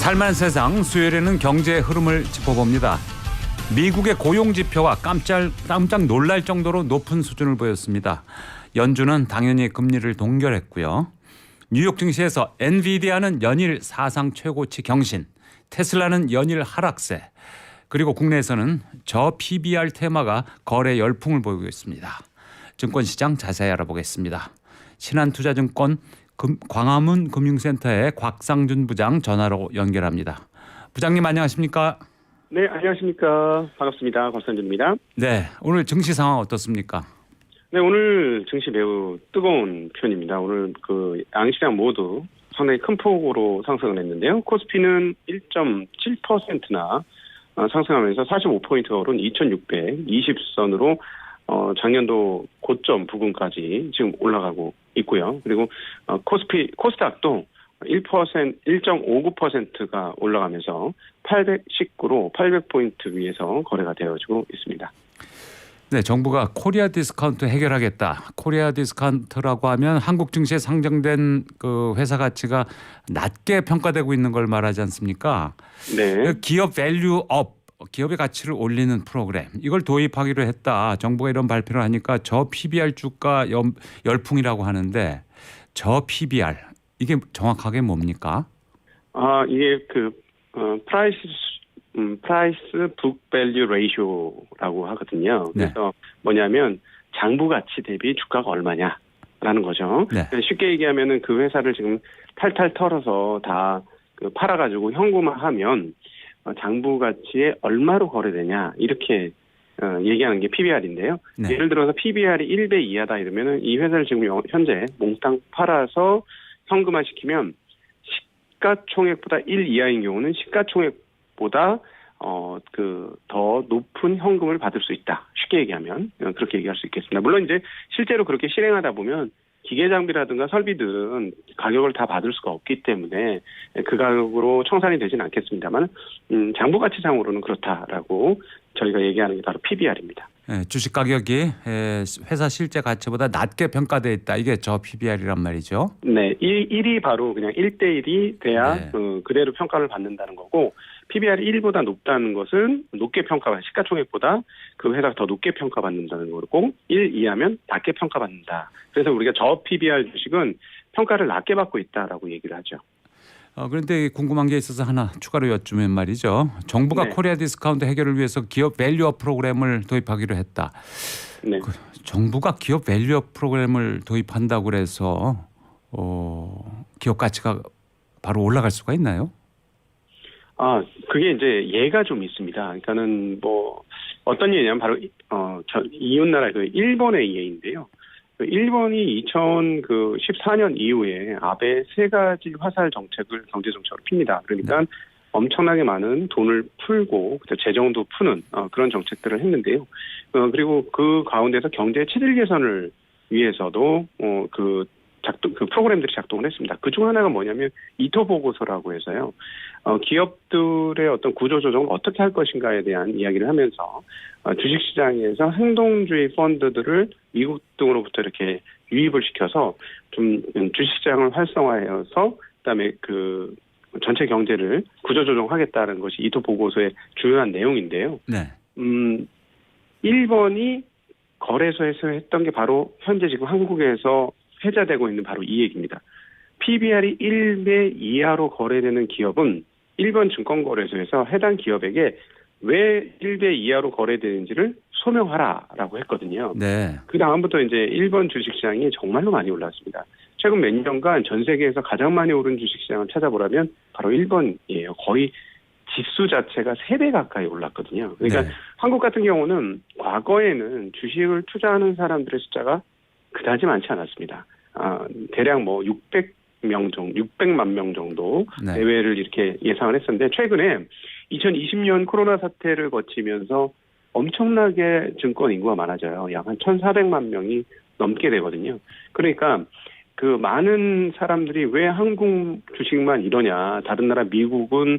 살만한 세상 수요일에는 경제의 흐름을 짚어봅니다. 미국의 고용지표가 깜짝 놀랄 정도로 높은 수준을 보였습니다. 연준은 당연히 금리를 동결했고요. 뉴욕 증시에서 엔비디아는 연일 사상 최고치 경신, 테슬라는 연일 하락세, 그리고 국내에서는 저 PBR 테마가 거래 열풍을 보이고 있습니다. 증권시장 자세히 알아보겠습니다. 신한투자증권 광화문 금융센터의 곽상준 부장 전화로 연결합니다. 부장님 안녕하십니까? 네, 안녕하십니까. 반갑습니다. 곽상준입니다. 네, 오늘 증시 상황 어떻습니까? 네, 오늘 증시 매우 뜨거운 편입니다. 오늘 양시장 모두 상당히 큰 폭으로 상승을 했는데요. 코스피는 1.7%나 상승하면서 45포인트가 오른 2620선으로 작년도 고점 부근까지 지금 올라가고 있고요. 그리고 코스닥도 1.59%가 올라가면서 819로 800포인트 위에서 거래가 되어지고 있습니다. 네, 정부가 코리아 디스카운트 해결하겠다. 코리아 디스카운트라고 하면 한국 증시에 상장된 그 회사 가치가 낮게 평가되고 있는 걸 말하지 않습니까? 네. 기업 밸류업, 기업의 가치를 올리는 프로그램, 이걸 도입하기로 했다. 정부가 이런 발표를 하니까 저 PBR 주가 열풍이라고 하는데 저 PBR 이게 정확하게 뭡니까? 이게 프라이스 북 밸류 레이쇼라고 하거든요. 네. 그래서 뭐냐면 장부 가치 대비 주가가 얼마냐라는 거죠. 네. 쉽게 얘기하면은 그 회사를 지금 탈탈 털어서 다 팔아가지고 현금화하면 장부 가치에 얼마로 거래되냐 이렇게 얘기하는 게 PBR인데요. 네. 예를 들어서 PBR이 1배 이하다 이러면은 이 회사를 지금 현재 몽땅 팔아서 현금화 시키면 시가총액보다 1 이하인 경우는 시가총액보다 더 높은 현금을 받을 수 있다. 쉽게 얘기하면 그렇게 얘기할 수 있겠습니다. 물론 이제 실제로 그렇게 실행하다 보면 기계 장비라든가 설비들은 가격을 다 받을 수가 없기 때문에 그 가격으로 청산이 되지는 않겠습니다만 장부 가치상으로는 그렇다라고 저희가 얘기하는 게 바로 PBR입니다. 네, 주식 가격이 회사 실제 가치보다 낮게 평가되어 있다. 이게 저 PBR이란 말이죠. 네, 1이 바로 그냥 1대1이 돼야 네. 그대로 평가를 받는다는 거고 PBR이 1보다 높다는 것은 높게 시가총액보다 그 회사가 더 높게 평가받는다는 거고 1 이하면 낮게 평가받는다. 그래서 우리가 저 PBR 주식은 평가를 낮게 받고 있다라고 얘기를 하죠. 그런데 궁금한 게 있어서 하나 추가로 여쭈면 말이죠. 정부가 네. 코리아 디스카운트 해결을 위해서 기업 밸류업 프로그램을 도입하기로 했다. 네. 정부가 기업 밸류업 프로그램을 도입한다고 그래서 기업 가치가 바로 올라갈 수가 있나요? 그게 이제 예가 좀 있습니다. 그러니까는 어떤 예냐면 바로 이웃나라 일본의 예인데요. 일본이 2014년 이후에 아베 세 가지 화살 정책을 경제 정책으로 핍니다. 그러니까 엄청나게 많은 돈을 풀고 재정도 푸는 그런 정책들을 했는데요. 그리고 그 가운데서 경제 체질 개선을 위해서도 프로그램들이 작동을 했습니다. 그중 하나가 뭐냐면 이토 보고서라고 해서요. 기업들의 어떤 구조 조정을 어떻게 할 것인가에 대한 이야기를 하면서 주식시장에서 행동주의 펀드들을 미국 등으로부터 이렇게 유입을 시켜서 좀 주식시장을 활성화해서 그다음에 전체 경제를 구조 조정하겠다는 것이 이토 보고서의 주요한 내용인데요. 네. 일본이 거래소에서 했던 게 바로 현재 지금 한국에서 회자되고 있는 바로 이 얘기입니다. PBR이 1배 이하로 거래되는 기업은 일본 증권거래소에서 해당 기업에게 왜 1배 이하로 거래되는지를 소명하라라고 했거든요. 네. 그 다음부터 이제 일본 주식시장이 정말로 많이 올랐습니다. 최근 몇 년간 전 세계에서 가장 많이 오른 주식시장을 찾아보라면 바로 일본이에요. 거의 지수 자체가 3배 가까이 올랐거든요. 그러니까 네. 한국 같은 경우는 과거에는 주식을 투자하는 사람들의 숫자가 그다지 많지 않았습니다. 대략 600만 명 정도 네. 내외를 이렇게 예상을 했었는데 최근에 2020년 코로나 사태를 거치면서 엄청나게 증권 인구가 많아져요. 약 한 1,400만 명이 넘게 되거든요. 그러니까 그 많은 사람들이 왜 한국 주식만 이러냐. 다른 나라 미국은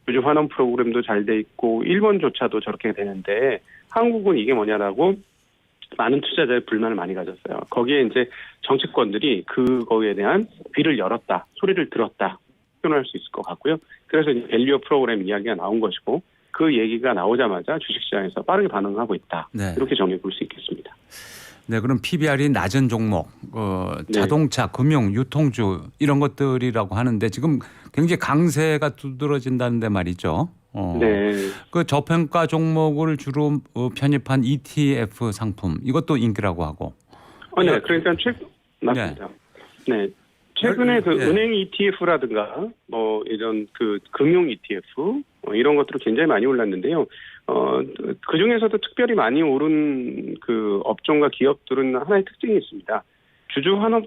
요즘 환원 프로그램도 잘 돼 있고 일본조차도 저렇게 되는데 한국은 이게 뭐냐라고 많은 투자자의 불만을 많이 가졌어요. 거기에 이제 정치권들이 그거에 대한 귀를 열었다, 소리를 들었다. 표현할 수 있을 것 같고요. 그래서 이제 밸류업 프로그램 이야기가 나온 것이고 그 얘기가 나오자마자 주식시장에서 빠르게 반응하고 있다. 네. 이렇게 정리해 볼 수 있겠습니다. 네, 그럼 PBR이 낮은 종목, 네. 자동차, 금융, 유통주 이런 것들이라고 하는데 지금 굉장히 강세가 두드러진다는데 말이죠. 네. 그 저평가 종목을 주로 편입한 ETF 상품 이것도 인기라고 하고. 네. 그러니까 맞습니다. 네. 최근에 그 네. 은행 ETF라든가 뭐 이런 그 금융 ETF 이런 것들이 굉장히 많이 올랐는데요. 그 중에서도 특별히 많이 오른 그 업종과 기업들은 하나의 특징이 있습니다. 주주 환원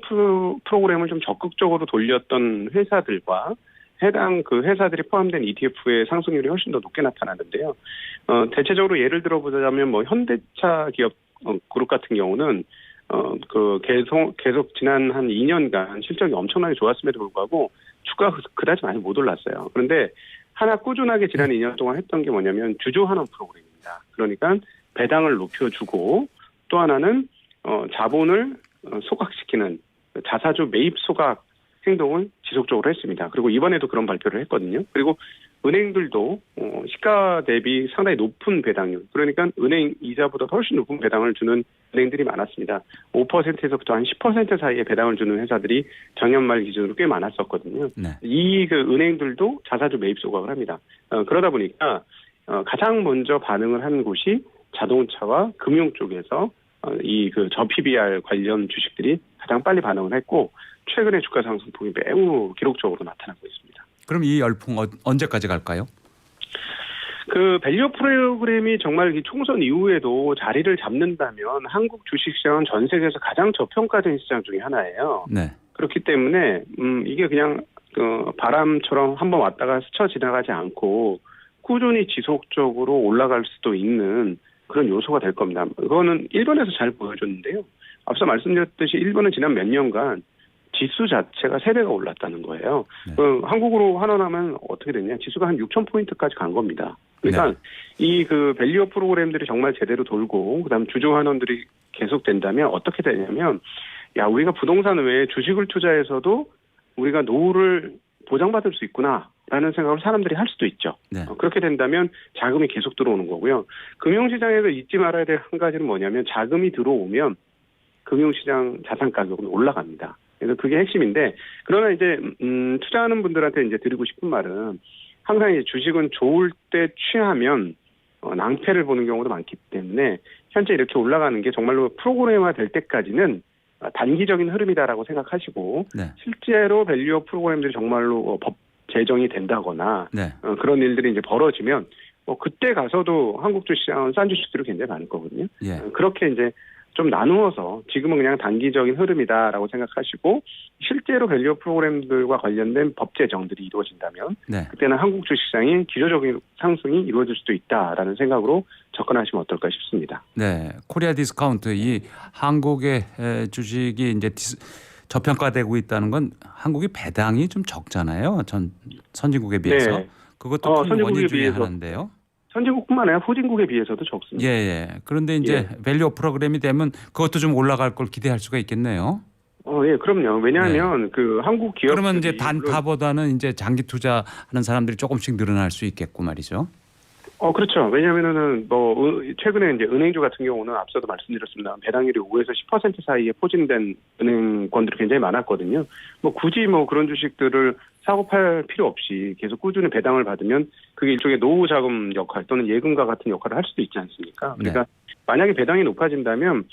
프로그램을 좀 적극적으로 돌렸던 회사들과 해당 그 회사들이 포함된 ETF의 상승률이 훨씬 더 높게 나타나는데요. 대체적으로 예를 들어보자면 뭐 현대차 기업 그룹 같은 경우는 그 계속 지난 한 2년간 실적이 엄청나게 좋았음에도 불구하고 주가가 그다지 많이 못 올랐어요. 그런데 하나 꾸준하게 지난 2년 동안 했던 게 뭐냐면 주주 환원 프로그램입니다. 그러니까 배당을 높여주고 또 하나는 자본을 소각시키는 자사주 매입 소각 행동을 지속적으로 했습니다. 그리고 이번에도 그런 발표를 했거든요. 그리고 은행들도 시가 대비 상당히 높은 배당률, 그러니까 은행 이자보다 훨씬 높은 배당을 주는 은행들이 많았습니다. 5%에서부터 한 10% 사이의 배당을 주는 회사들이 작년 말 기준으로 꽤 많았었거든요. 네. 이 그 은행들도 자사주 매입 소각을 합니다. 그러다 보니까 가장 먼저 반응을 한 곳이 자동차와 금융 쪽에서 이 그 저PBR 관련 주식들이 가장 빨리 반응을 했고 최근에 주가 상승폭이 매우 기록적으로 나타나고 있습니다. 그럼 이 열풍 언제까지 갈까요? 그 밸류 프로그램이 정말 이 총선 이후에도 자리를 잡는다면 한국 주식시장은 전 세계에서 가장 저평가된 시장 중에 하나예요. 네. 그렇기 때문에 이게 그냥 그 바람처럼 한번 왔다가 스쳐 지나가지 않고 꾸준히 지속적으로 올라갈 수도 있는 그런 요소가 될 겁니다. 그거는 일본에서 잘 보여줬는데요. 앞서 말씀드렸듯이 일본은 지난 몇 년간 지수 자체가 3배가 올랐다는 거예요. 네. 한국으로 환원하면 어떻게 됐냐? 지수가 한 6,000포인트까지 간 겁니다. 그러니까 네. 이 그 밸류업 프로그램들이 정말 제대로 돌고 그다음 주주 환원들이 계속된다면 어떻게 되냐면 우리가 부동산 외에 주식을 투자해서도 우리가 노후를 보장받을 수 있구나라는 생각을 사람들이 할 수도 있죠. 네. 그렇게 된다면 자금이 계속 들어오는 거고요. 금융시장에서 잊지 말아야 될 한 가지는 뭐냐면 자금이 들어오면 금융시장 자산 가격은 올라갑니다. 그래서 그게 핵심인데, 그러나 이제 투자하는 분들한테 이제 드리고 싶은 말은 항상 이제 주식은 좋을 때 취하면 낭패를 보는 경우도 많기 때문에 현재 이렇게 올라가는 게 정말로 프로그램화 될 때까지는 단기적인 흐름이다라고 생각하시고 네. 실제로 밸류업 프로그램들이 정말로 법 제정이 된다거나 네. 그런 일들이 이제 벌어지면 그때 가서도 한국 주식시장은 싼 주식들이 굉장히 많을 거거든요. 예. 그렇게 이제 좀 나누어서 지금은 그냥 단기적인 흐름이다라고 생각하시고 실제로 밸류업 프로그램들과 관련된 법 제정들이 이루어진다면 네. 그때는 한국 주식시장이 기조적인 상승이 이루어질 수도 있다라는 생각으로 접근하시면 어떨까 싶습니다. 네. 코리아 디스카운트 이 한국의 주식이 이제 저평가되고 있다는 건 한국이 배당이 좀 적잖아요. 선진국에 비해서. 네. 그것도 큰 선진국에 원인 중에 비해서. 하나인데요. 선진국뿐만 아니라 후진국에 비해서도 적습니다. 예. 그런데 이제 밸류 프로그램이 되면 그것도 좀 올라갈 걸 기대할 수가 있겠네요. 예, 그럼요. 왜냐하면 그 한국 기업 그러면 이제 단타보다는 이제 장기 투자하는 사람들이 조금씩 늘어날 수 있겠고 말이죠. 그렇죠. 왜냐하면은 최근에 이제 은행주 같은 경우는 앞서도 말씀드렸습니다. 배당률이 5에서 10% 사이에 포진된 은행권들이 굉장히 많았거든요. 굳이 그런 주식들을 사고 팔 필요 없이 계속 꾸준히 배당을 받으면 그게 일종의 노후 자금 역할 또는 예금과 같은 역할을 할 수도 있지 않습니까? 그러니까 만약에 배당이 높아진다면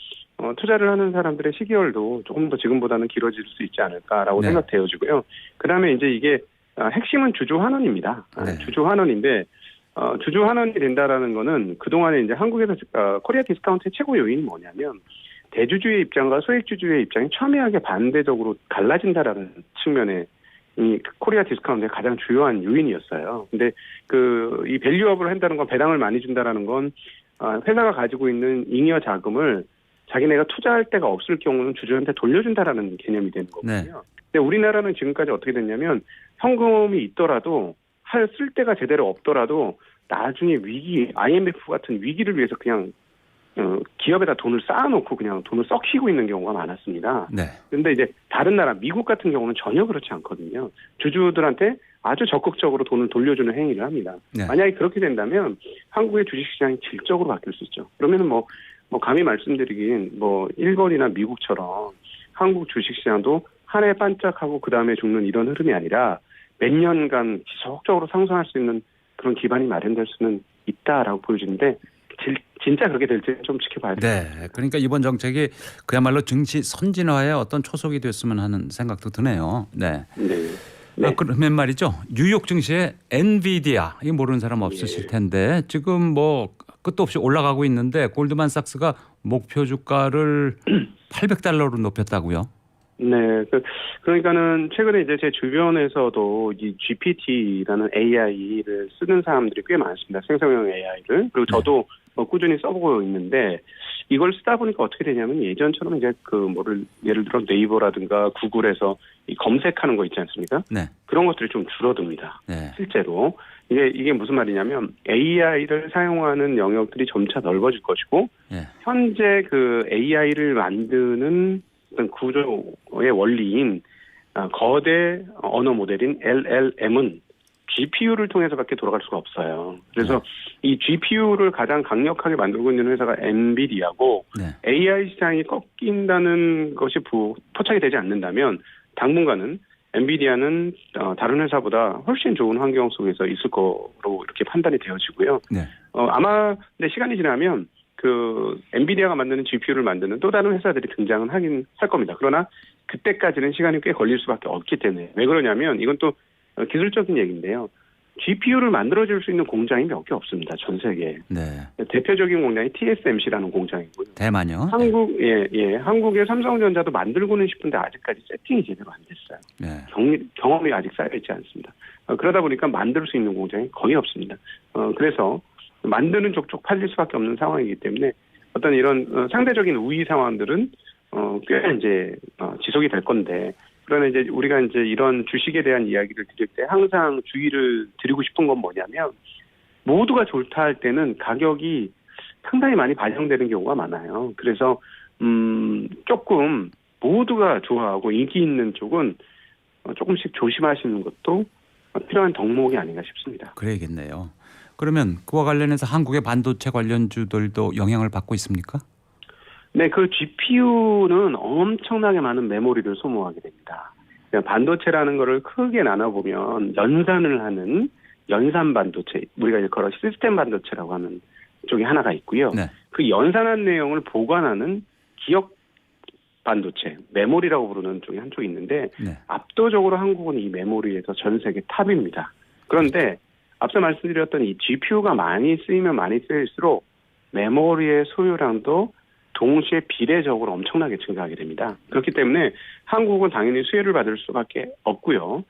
투자를 하는 사람들의 시기열도 조금 더 지금보다는 길어질 수 있지 않을까라고 생각되어지고요. 그다음에 이제 이게 핵심은 주주 환원입니다. 주주 환원인데 주주 환원이 된다라는 거는 그동안에 이제 한국에서 코리아 디스카운트의 최고 요인이 뭐냐면 대주주의 입장과 소액주주의 입장이 첨예하게 반대적으로 갈라진다라는 측면에 이 코리아 디스카운트의 가장 주요한 요인이었어요. 근데 이 밸류업을 한다는 건 배당을 많이 준다라는 건 회사가 가지고 있는 잉여 자금을 자기네가 투자할 데가 없을 경우는 주주한테 돌려준다라는 개념이 되는 거거든요. 네. 근데 우리나라는 지금까지 어떻게 됐냐면 현금이 있더라도 쓸 데가 제대로 없더라도 나중에 위기, IMF 같은 위기를 위해서 그냥 기업에다 돈을 쌓아놓고 그냥 돈을 썩히고 있는 경우가 많았습니다. 네. 그런데 이제 다른 나라, 미국 같은 경우는 전혀 그렇지 않거든요. 주주들한테 아주 적극적으로 돈을 돌려주는 행위를 합니다. 네. 만약에 그렇게 된다면 한국의 주식시장이 질적으로 바뀔 수 있죠. 그러면은 뭐 감히 말씀드리긴 일본이나 미국처럼 한국 주식시장도 한 해 반짝하고 그 다음에 죽는 이런 흐름이 아니라 몇 년간 지속적으로 상승할 수 있는 그런 기반이 마련될 수는 있다라고 보여지는데 진짜 그렇게 될지 좀 지켜봐야 돼요. 네. 그러니까 이번 정책이 그야말로 증시 선진화의 어떤 초석이 됐으면 하는 생각도 드네요. 네. 네. 네. 그러면 말이죠. 뉴욕 증시의 엔비디아, 이 모르는 사람 없으실 텐데 지금 끝도 없이 올라가고 있는데 골드만삭스가 목표 주가를 $800로 높였다고요? 네, 그러니까는 최근에 이제 제 주변에서도 이 GPT라는 AI를 쓰는 사람들이 꽤 많습니다. 생성형 AI를. 그리고 저도 꾸준히 써보고 있는데 이걸 쓰다 보니까 어떻게 되냐면 예전처럼 이제 예를 들어 네이버라든가 구글에서 이 검색하는 거 있지 않습니까? 네. 그런 것들이 좀 줄어듭니다. 네. 실제로. 이게 무슨 말이냐면 AI를 사용하는 영역들이 점차 넓어질 것이고 네. 현재 그 AI를 만드는 어떤 구조의 원리인 거대 언어 모델인 LLM은 GPU를 통해서밖에 돌아갈 수가 없어요. 그래서 이 GPU를 가장 강력하게 만들고 있는 회사가 엔비디아고 AI 시장이 꺾인다는 것이 포착이 되지 않는다면 당분간은 엔비디아는 다른 회사보다 훨씬 좋은 환경 속에서 있을 거로 이렇게 판단이 되어지고요. 아마 근데 시간이 지나면 그 엔비디아가 만드는 GPU를 만드는 또 다른 회사들이 등장은 하긴 할 겁니다. 그러나 그때까지는 시간이 꽤 걸릴 수밖에 없기 때문에 왜 그러냐면 이건 또 기술적인 얘기인데요. GPU를 만들어줄 수 있는 공장이 몇 개 없습니다. 전 세계에. 네. 대표적인 공장이 TSMC라는 공장이고요. 대만요. 한국의 삼성전자도 만들고는 싶은데 아직까지 세팅이 제대로 안 됐어요. 네. 경험이 아직 쌓여있지 않습니다. 그러다 보니까 만들 수 있는 공장이 거의 없습니다. 그래서 만드는 족족 팔릴 수밖에 없는 상황이기 때문에 어떤 이런 상대적인 우위 상황들은 꽤 이제 지속이 될 건데 그러나 이제 우리가 이제 이런 주식에 대한 이야기를 드릴 때 항상 주의를 드리고 싶은 건 뭐냐면 모두가 좋다 할 때는 가격이 상당히 많이 반영되는 경우가 많아요. 그래서 조금 모두가 좋아하고 인기 있는 쪽은 조금씩 조심하시는 것도 필요한 덕목이 아닌가 싶습니다. 그래야겠네요. 그러면 그와 관련해서 한국의 반도체 관련주들도 영향을 받고 있습니까? 네, 그 GPU는 엄청나게 많은 메모리를 소모하게 됩니다. 반도체라는 거를 크게 나눠보면 연산을 하는 연산 반도체, 우리가 일컬어 시스템 반도체라고 하는 쪽이 하나가 있고요. 네. 그 연산한 내용을 보관하는 기억 반도체, 메모리라고 부르는 쪽이 한쪽이 있는데 압도적으로 한국은 이 메모리에서 전 세계 탑입니다. 그런데 앞서 말씀드렸던 이 GPU가 많이 쓰이면 많이 쓰일수록 메모리의 소유량도 동시에 비례적으로 엄청나게 증가하게 됩니다. 그렇기 때문에 한국은 당연히 수혜를 받을 수밖에 없고요.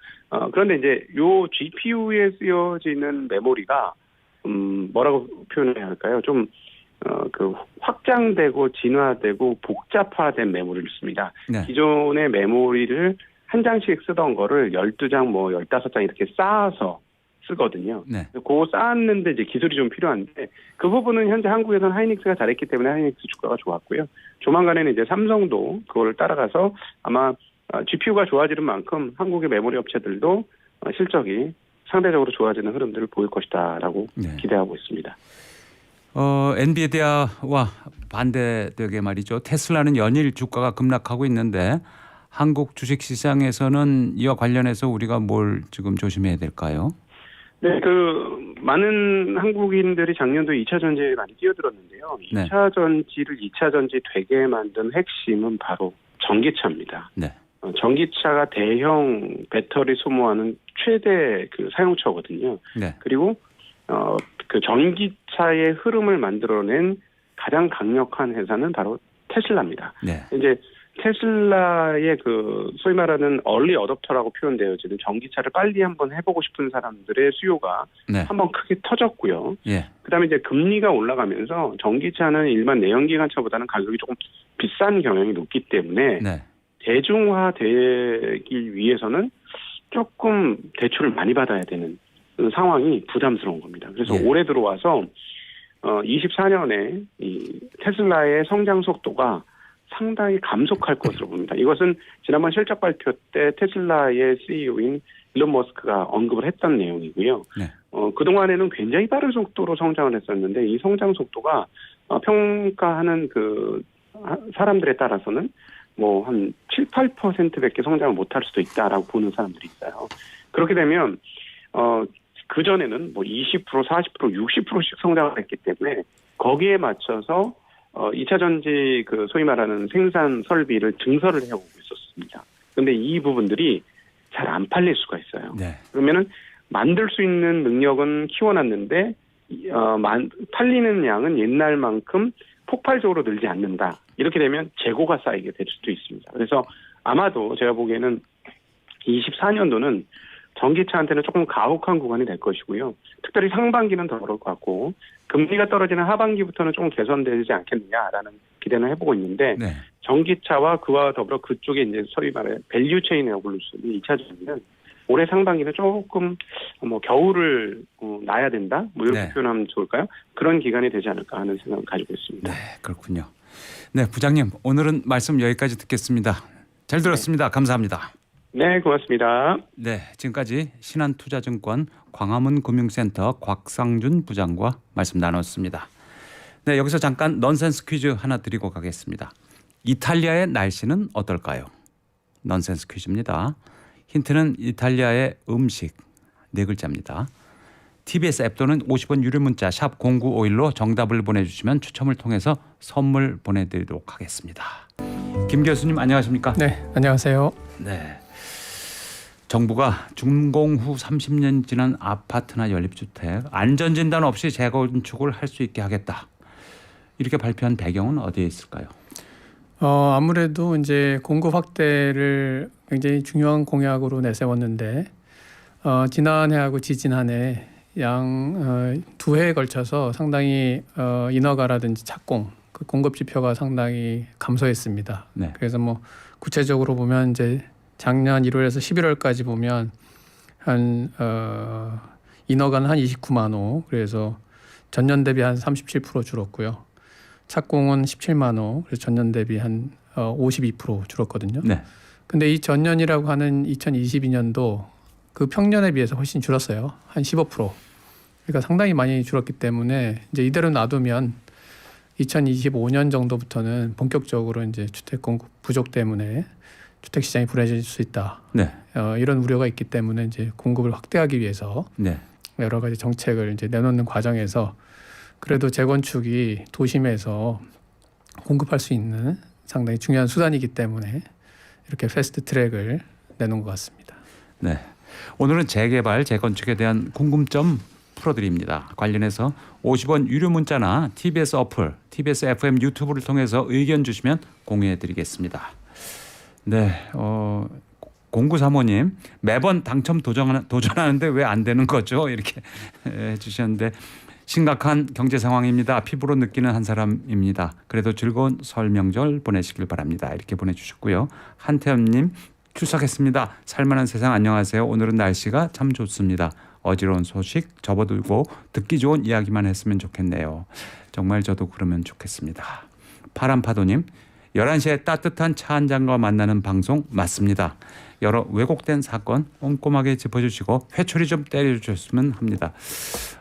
그런데 이제 요 GPU에 쓰여지는 메모리가 뭐라고 표현해야 할까요? 좀 확장되고 진화되고 복잡화된 메모리를 씁니다. 네. 기존의 메모리를 한 장씩 쓰던 거를 12장, 15장 이렇게 쌓아서 쓰거든요. 네. 그거 쌓았는데 이제 기술이 좀 필요한데 그 부분은 현재 한국에서는 하이닉스가 잘했기 때문에 하이닉스 주가가 좋았고요. 조만간에는 이제 삼성도 그걸 따라가서 아마 GPU가 좋아지는 만큼 한국의 메모리 업체들도 실적이 상대적으로 좋아지는 흐름들을 보일 것이다라고 기대하고 있습니다. 엔비디아와 반대되게 말이죠. 테슬라는 연일 주가가 급락하고 있는데 한국 주식시장에서는 이와 관련해서 우리가 뭘 지금 조심해야 될까요? 네, 많은 한국인들이 작년도 2차 전지에 많이 뛰어들었는데요. 2차 전지를 2차 전지 되게 만든 핵심은 바로 전기차입니다. 네. 전기차가 대형 배터리 소모하는 최대 사용처거든요. 네. 그리고 그 전기차의 흐름을 만들어낸 가장 강력한 회사는 바로 테슬라입니다. 네. 이제 테슬라의 소위 말하는 얼리 어댑터라고 표현되어지는 전기차를 빨리 한번 해보고 싶은 사람들의 수요가 한번 크게 터졌고요. 그다음에 이제 금리가 올라가면서 전기차는 일반 내연기관차보다는 가격이 조금 비싼 경향이 높기 때문에 대중화되기 위해서는 조금 대출을 많이 받아야 되는 상황이 부담스러운 겁니다. 그래서 올해 들어와서 24년에 이 테슬라의 성장 속도가 상당히 감속할 것으로 봅니다. 이것은 지난번 실적 발표 때 테슬라의 CEO인 일론 머스크가 언급을 했던 내용이고요. 네. 그동안에는 굉장히 빠른 속도로 성장을 했었는데 이 성장 속도가 평가하는 그 사람들에 따라서는 뭐 한 7, 8%밖에 성장을 못할 수도 있다라고 보는 사람들이 있어요. 그렇게 되면 그전에는 뭐 20%, 40%, 60%씩 성장을 했기 때문에 거기에 맞춰서 2차 전지 그 소위 말하는 생산 설비를 증설을 해오고 있었습니다. 그런데 이 부분들이 잘 안 팔릴 수가 있어요. 네. 그러면은 만들 수 있는 능력은 키워놨는데 팔리는 양은 옛날만큼 폭발적으로 늘지 않는다. 이렇게 되면 재고가 쌓이게 될 수도 있습니다. 그래서 아마도 제가 보기에는 24년도는 전기차한테는 조금 가혹한 구간이 될 것이고요. 특별히 상반기는 더 그럴 것 같고 금리가 떨어지는 하반기부터는 좀 개선되지 않겠느냐라는 기대는 해보고 있는데 네. 전기차와 그와 더불어 그쪽에 이제 소위 말해 밸류 체인 에볼루션 2차 전지는 올해 상반기는 조금 뭐 겨울을 나야 된다 뭐 이렇게 네. 표현하면 좋을까요? 그런 기간이 되지 않을까 하는 생각을 가지고 있습니다. 네, 그렇군요. 네, 부장님 오늘은 말씀 여기까지 듣겠습니다. 잘 들었습니다. 감사합니다. 네, 고맙습니다. 네, 지금까지 신한투자증권 광화문 금융센터 곽상준 부장과 말씀 나눴습니다. 네, 여기서 잠깐 넌센스 퀴즈 하나 드리고 가겠습니다. 이탈리아의 날씨는 어떨까요? 넌센스 퀴즈입니다. 힌트는 이탈리아의 음식 네 글자입니다. TBS 앱 또는 50원 유료 문자 샵 0951로 정답을 보내주시면 추첨을 통해서 선물 보내드리도록 하겠습니다. 김 교수님 안녕하십니까? 네, 안녕하세요. 네. 정부가 준공 후 30년 지난 아파트나 연립주택 안전진단 없이 재건축을 할 수 있게 하겠다. 이렇게 발표한 배경은 어디에 있을까요? 아무래도 이제 공급 확대를 굉장히 중요한 공약으로 내세웠는데 지난해하고 지지난해 양 두 해에 걸쳐서 상당히 인허가라든지 착공 그 공급 지표가 상당히 감소했습니다. 네. 그래서 뭐 구체적으로 보면 이제 작년 1월에서 11월까지 보면 한 인허가는 한 29만 호, 그래서 전년 대비 한 37% 줄었고요. 착공은 17만 호, 그래서 전년 대비 한 52% 줄었거든요. 네. 근데 이 전년이라고 하는 2022년도 그 평년에 비해서 훨씬 줄었어요. 한 15%. 그러니까 상당히 많이 줄었기 때문에 이제 이대로 놔두면 2025년 정도부터는 본격적으로 이제 주택 공급 부족 때문에 주택 시장이 불안해질 수 있다. 네. 이런 우려가 있기 때문에 이제 공급을 확대하기 위해서 네. 여러 가지 정책을 이제 내놓는 과정에서 그래도 재건축이 도심에서 공급할 수 있는 상당히 중요한 수단이기 때문에 이렇게 패스트 트랙을 내놓은 것 같습니다. 네. 오늘은 재개발, 재건축에 대한 궁금점 풀어드립니다. 관련해서 50원 유료 문자나 TBS 어플, TBS FM 유튜브를 통해서 의견 주시면 공유해드리겠습니다. 네, 0935님 매번 당첨 도전하는데 왜 안 되는 거죠? 이렇게 해주셨는데 심각한 경제 상황입니다. 피부로 느끼는 한 사람입니다. 그래도 즐거운 설 명절 보내시길 바랍니다. 이렇게 보내주셨고요. 한태현님 출석했습니다. 살만한 세상 안녕하세요. 오늘은 날씨가 참 좋습니다. 어지러운 소식 접어들고 듣기 좋은 이야기만 했으면 좋겠네요. 정말 저도 그러면 좋겠습니다. 파란파도님 11시에 따뜻한 차 한 잔과 만나는 방송 맞습니다. 여러 왜곡된 사건 꼼꼼하게 짚어주시고 회초리 좀 때려주셨으면 합니다.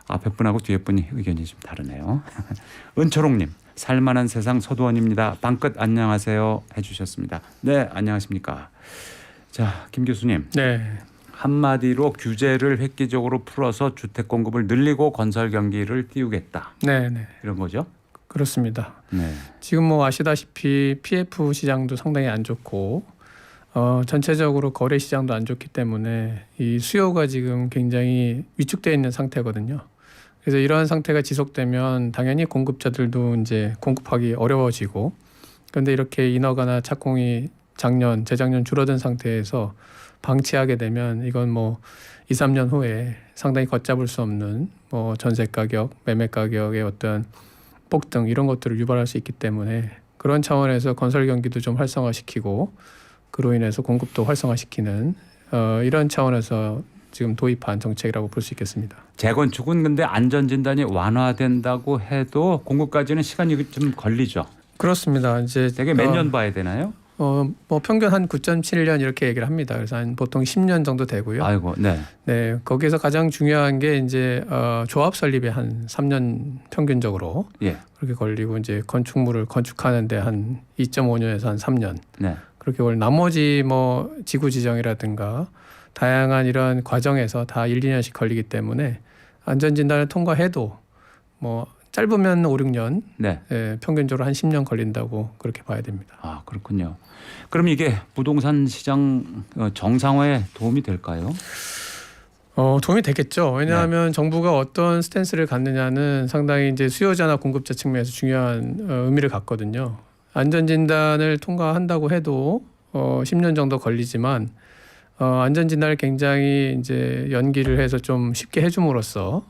앞에 분하고 뒤에 분이 의견이 좀 다르네요. 은초롱님 살만한 세상 서두원입니다. 방끝 안녕하세요 해주셨습니다. 네, 안녕하십니까. 자, 김 교수님. 네. 한마디로 규제를 획기적으로 풀어서 주택 공급을 늘리고 건설 경기를 띄우겠다. 네, 네. 이런 거죠? 그렇습니다. 네. 지금 뭐 아시다시피 PF 시장도 상당히 안 좋고 전체적으로 거래 시장도 안 좋기 때문에 이 수요가 지금 굉장히 위축되어 있는 상태거든요. 그래서 이러한 상태가 지속되면 당연히 공급자들도 이제 공급하기 어려워지고, 그런데 이렇게 인허가나 착공이 작년, 재작년 줄어든 상태에서 방치하게 되면 이건 뭐 2, 3년 후에 상당히 걷잡을 수 없는 뭐 전세 가격, 매매 가격의 어떤 폭등 이런 것들을 유발할 수 있기 때문에 그런 차원에서 건설 경기도 좀 활성화시키고 그로 인해서 공급도 활성화시키는 이런 차원에서 지금 도입한 정책이라고 볼 수 있겠습니다. 재건축은 근데 안전진단이 완화된다고 해도 공급까지는 시간이 좀 걸리죠. 그렇습니다. 이제 되게 몇 년 봐야 되나요? 뭐 평균 한 9.7년 이렇게 얘기를 합니다. 그래서 한 보통 10년 정도 되고요. 아이고, 네. 네, 거기에서 가장 중요한 게 이제 조합 설립에 한 3년 평균적으로 예. 그렇게 걸리고 이제 건축물을 건축하는데 한 2.5년에서 한 3년 네. 그렇게 걸리고 나머지 뭐 지구 지정이라든가 다양한 이런 과정에서 다 1, 2년씩 걸리기 때문에 안전 진단을 통과해도 뭐 짧으면 5, 6년, 네. 예, 평균적으로 한 10년 걸린다고 그렇게 봐야 됩니다. 아, 그렇군요. 그럼 이게 부동산 시장 정상화에 도움이 될까요? 도움이 되겠죠. 왜냐하면 정부가 어떤 스탠스를 갖느냐는 상당히 이제 수요자나 공급자 측면에서 중요한 의미를 갖거든요. 안전진단을 통과한다고 해도 10년 정도 걸리지만 안전진단을 굉장히 이제 연기를 해서 좀 쉽게 해줌으로써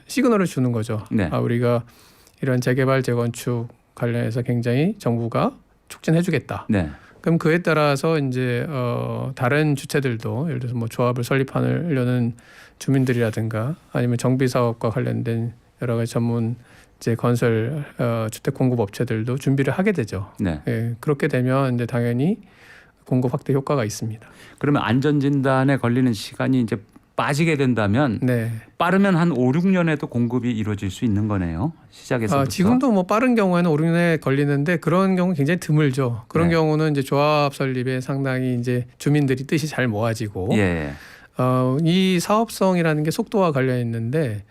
시그널을 주는 거죠. 네. 우리가 이런 재개발 재건축 관련해서 굉장히 정부가 촉진해주겠다. 네. 그럼 그에 따라서 이제 다른 주체들도 예를 들어서 뭐 조합을 설립하려는 주민들이라든가 아니면 정비 사업과 관련된 여러 가지 전문 이제 건설 주택 공급 업체들도 준비를 하게 되죠. 네. 예, 그렇게 되면 이제 당연히 공급 확대 효과가 있습니다. 그러면 안전 진단에 걸리는 시간이 이제 빠지게 된다면 네. 빠르면 한 5, 6년에도 공급이 이루어질 수 있는 거네요. 시작에서부터. 지금도 뭐 빠른 경우에는 5, 6년에 걸리는데 그런 경우 굉장히 드물죠. 그런 네. 경우는 이제 조합 설립에 상당히 이제 주민들이 뜻이 잘 모아지고 예. 이 사업성이라는 게 속도와 관련이 있는데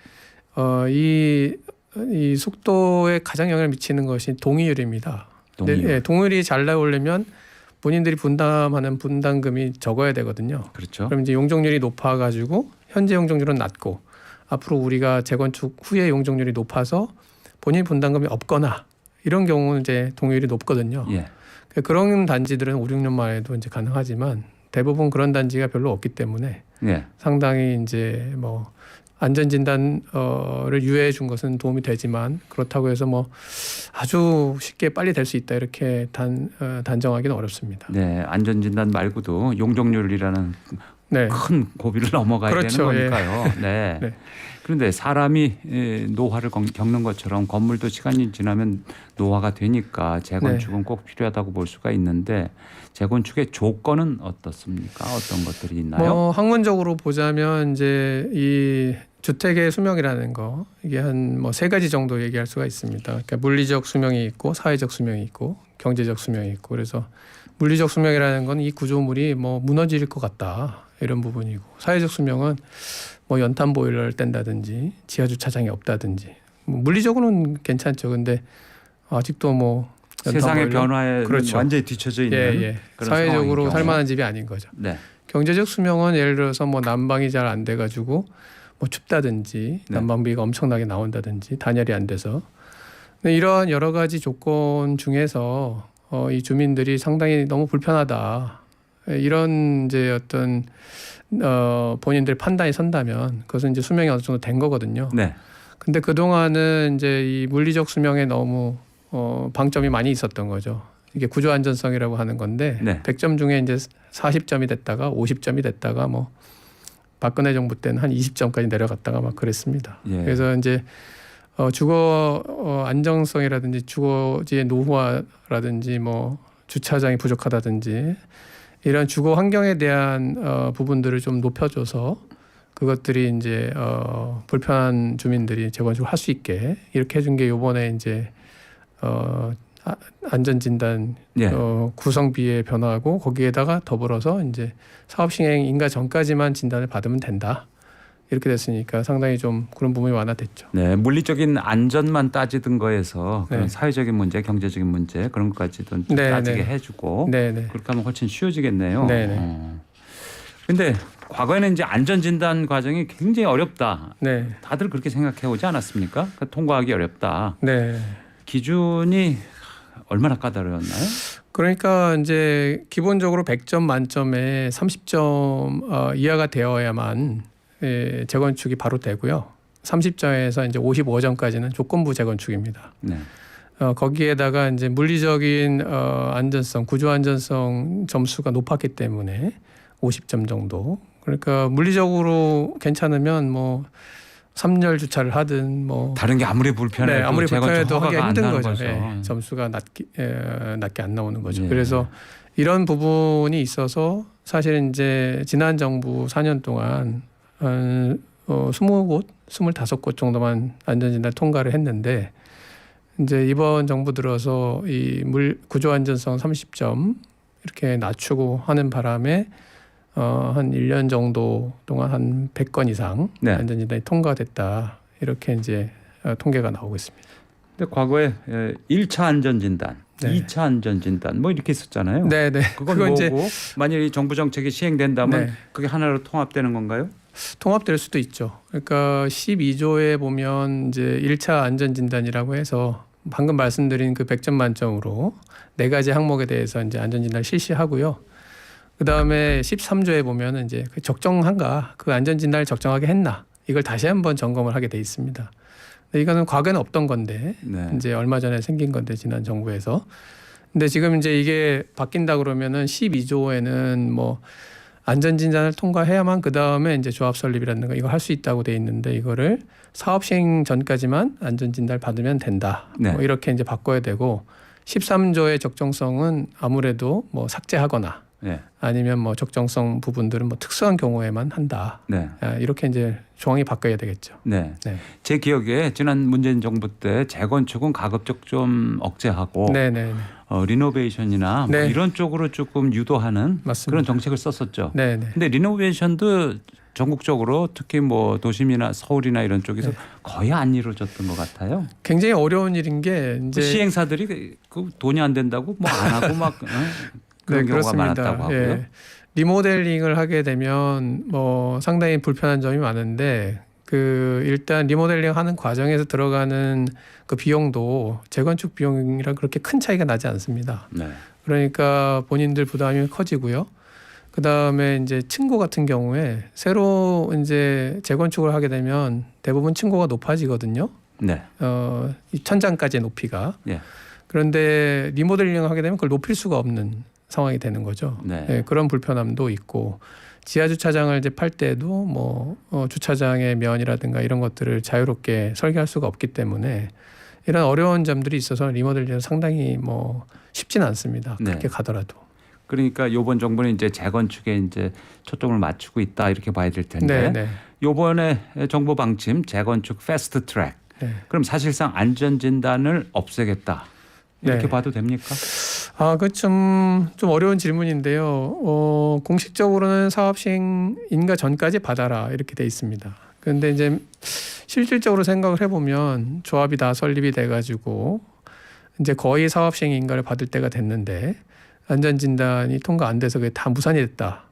이 속도에 가장 영향을 미치는 것이 동의율입니다. 동의율. 네, 동의율이 잘 나오려면 본인들이 분담하는 분담금이 적어야 되거든요. 그렇죠. 그럼 이제 용적률이 높아가지고 현재 용적률은 낮고 앞으로 우리가 재건축 후에 용적률이 높아서 본인 분담금이 없거나 이런 경우는 이제 동의율이 높거든요. 예. 그런 단지들은 5, 6년 만에도 이제 가능하지만 대부분 그런 단지가 별로 없기 때문에 예. 상당히 이제 뭐 안전진단을 유예해 준 것은 도움이 되지만 그렇다고 해서 뭐 아주 쉽게 빨리 될 수 있다 이렇게 단정하기는 어렵습니다. 네. 안전 진단 말고도 용적률이라는 네. 큰 고비를 넘어가야 그렇죠. 되는 거니까요. 네. 네. 그런데 사람이 노화를 겪는 것처럼 건물도 시간이 지나면 노화가 되니까 재건축은 꼭 필요하다고 볼 수가 있는데 재건축의 조건은 어떻습니까? 어떤 것들이 있나요? 뭐 학문적으로 보자면 이제 이 주택의 수명이라는 거 이게 한 뭐 3가지 정도 얘기할 수가 있습니다. 그러니까 물리적 수명이 있고 사회적 수명이 있고 경제적 수명이 있고 그래서 물리적 수명이라는 건 이 구조물이 뭐 무너질 것 같다 이런 부분이고 사회적 수명은 뭐 연탄 보일러를 뗀다든지 지하 주차장이 없다든지 뭐 물리적으로는 괜찮죠. 근데 아직도 뭐 세상의 변화에 그렇죠. 완전히 뒤처져 있는 그런 사회적으로 상황인 살만한 집이 아닌 거죠. 네. 경제적 수명은 예를 들어서 뭐 난방이 잘 안 돼가지고 뭐 춥다든지 네. 난방비가 엄청나게 나온다든지 단열이 안 돼서 이러한 여러 가지 조건 중에서 이 주민들이 상당히 너무 불편하다 이런 이제 어떤 본인들 판단이 선다면 그것은 이제 수명이 어느 정도 된 거거든요. 네. 근데 그 동안은 이제 이 물리적 수명에 너무 방점이 많이 있었던 거죠. 이게 구조 안전성이라고 하는 건데 네. 100점 중에 이제 40점이 됐다가 50점이 됐다가 뭐 박근혜 정부 때는 한 20점까지 내려갔다가 막 그랬습니다. 예. 그래서 이제 주거 안정성이라든지 주거지의 노후화라든지 뭐 주차장이 부족하다든지 이런 주거 환경에 대한 부분들을 좀 높여줘서 그것들이 이제 불편한 주민들이 재건축을 할 수 있게 이렇게 해준 게 이번에 이제 안전진단 예. 구성비의 변화하고 거기에다가 더불어서 이제 사업 시행 인가 전까지만 진단을 받으면 된다 이렇게 됐으니까 상당히 좀 그런 부분이 완화됐죠. 네, 물리적인 안전만 따지던 거에서 그런 네. 사회적인 문제, 경제적인 문제 그런 것까지도 좀 네, 따지게 네. 해주고 네네. 그렇게 하면 훨씬 쉬워지겠네요. 네네. 근데 과거에는 이제 안전 진단 과정이 굉장히 어렵다. 네. 다들 그렇게 생각해 오지 않았습니까? 그러니까 통과하기 어렵다. 네. 기준이 얼마나 까다로웠나요? 그러니까 이제 기본적으로 100점 만점에 30점 이하가 되어야만 재건축이 바로 되고요. 30점에서 이제 55점까지는 조건부 재건축입니다. 네. 거기에다가 이제 물리적인 안전성, 구조 안전성 점수가 높았기 때문에 50점 정도. 그러니까 물리적으로 괜찮으면 뭐 3열 주차를 하든 뭐 다른 게 아무리 불편해도 네, 아무리 재건축 불편해도 하기 허가가 안 힘든 나는 거죠. 예, 점수가 낮게 안 나오는 거죠. 예. 그래서 이런 부분이 있어서 사실 이제 지난 정부 4년 동안 한 20곳, 25곳 정도만 안전진단 통과를 했는데 이제 이번 정부 들어서 이 구조 안전성 30점 이렇게 낮추고 하는 바람에 한 1년 정도 동안 한 100건 이상 네. 안전진단이 통과됐다. 이렇게 이제 통계가 나오고 있습니다. 근데 과거에 1차 안전진단, 네. 2차 안전진단 뭐 이렇게 있었잖아요. 네, 네. 그건 뭐고 만약에 정부 정책이 시행된다면 네. 그게 하나로 통합되는 건가요? 통합될 수도 있죠. 그러니까 12조에 보면 이제 1차 안전진단이라고 해서 방금 말씀드린 그 100점 만점으로 4가지 항목에 대해서 이제 안전진단을 실시하고요. 그 다음에 13조에 보면은 이제 그 적정한가, 그 안전진단을 적정하게 했나, 이걸 다시 한번 점검을 하게 돼 있습니다. 근데 이거는 과거에는 없던 건데, 네. 이제 얼마 전에 생긴 건데 지난 정부에서. 근데 지금 이제 이게 바뀐다 그러면은 12조에는 뭐 안전진단을 통과해야만 그 다음에 이제 조합 설립이라든가 이거 할 수 있다고 돼 있는데 이거를 사업 시행 전까지만 안전진단을 받으면 된다. 네. 뭐 이렇게 이제 바꿔야 되고 13조의 적정성은 아무래도 뭐 삭제하거나 네. 아니면 뭐 적정성 부분들은 뭐 특수한 경우에만 한다. 네. 이렇게 이제 조항이 바뀌어야 되겠죠. 네. 네. 제 기억에 지난 문재인 정부 때 재건축은 가급적 좀 억제하고 네, 네, 리노베이션이나 뭐 네. 이런 쪽으로 조금 유도하는 맞습니다. 그런 정책을 썼었죠. 네, 네. 근데 리노베이션도 전국적으로 특히 뭐 도심이나 서울이나 이런 쪽에서 네. 거의 안 이루어졌던 것 같아요. 굉장히 어려운 일인 게 그 이제 시행사들이 그 돈이 안 된다고 뭐 안 하고 막 그런 네, 경우가 그렇습니다. 많았다고 하고요. 예. 리모델링을 하게 되면 뭐 상당히 불편한 점이 많은데 그 일단 리모델링 하는 과정에서 들어가는 그 비용도 재건축 비용이랑 그렇게 큰 차이가 나지 않습니다. 네. 그러니까 본인들 부담이 커지고요. 그 다음에 이제 층고 같은 경우에 새로 이제 재건축을 하게 되면 대부분 층고가 높아지거든요. 네. 이 천장까지의 높이가. 예. 그런데 리모델링을 하게 되면 그걸 높일 수가 없는 상황이 되는 거죠. 네. 예, 그런 불편함도 있고 지하 주차장을 이제 팔 때도 뭐 주차장의 면이라든가 이런 것들을 자유롭게 설계할 수가 없기 때문에 이런 어려운 점들이 있어서 리모델링은 상당히 뭐 쉽지는 않습니다. 네. 그렇게 가더라도. 그러니까 이번 정부는 이제 재건축에 이제 초점을 맞추고 있다 이렇게 봐야 될 텐데 네, 네. 이번에 정부 방침 재건축 패스트 트랙. 네. 그럼 사실상 안전 진단을 없애겠다 이렇게 네. 봐도 됩니까? 그 좀 어려운 질문인데요. 공식적으로는 사업 시행 인가 전까지 받아라 이렇게 돼 있습니다. 그런데 이제 실질적으로 생각을 해보면 조합이 다 설립이 돼가지고 이제 거의 사업 시행 인가를 받을 때가 됐는데 안전 진단이 통과 안 돼서 그게 다 무산이 됐다.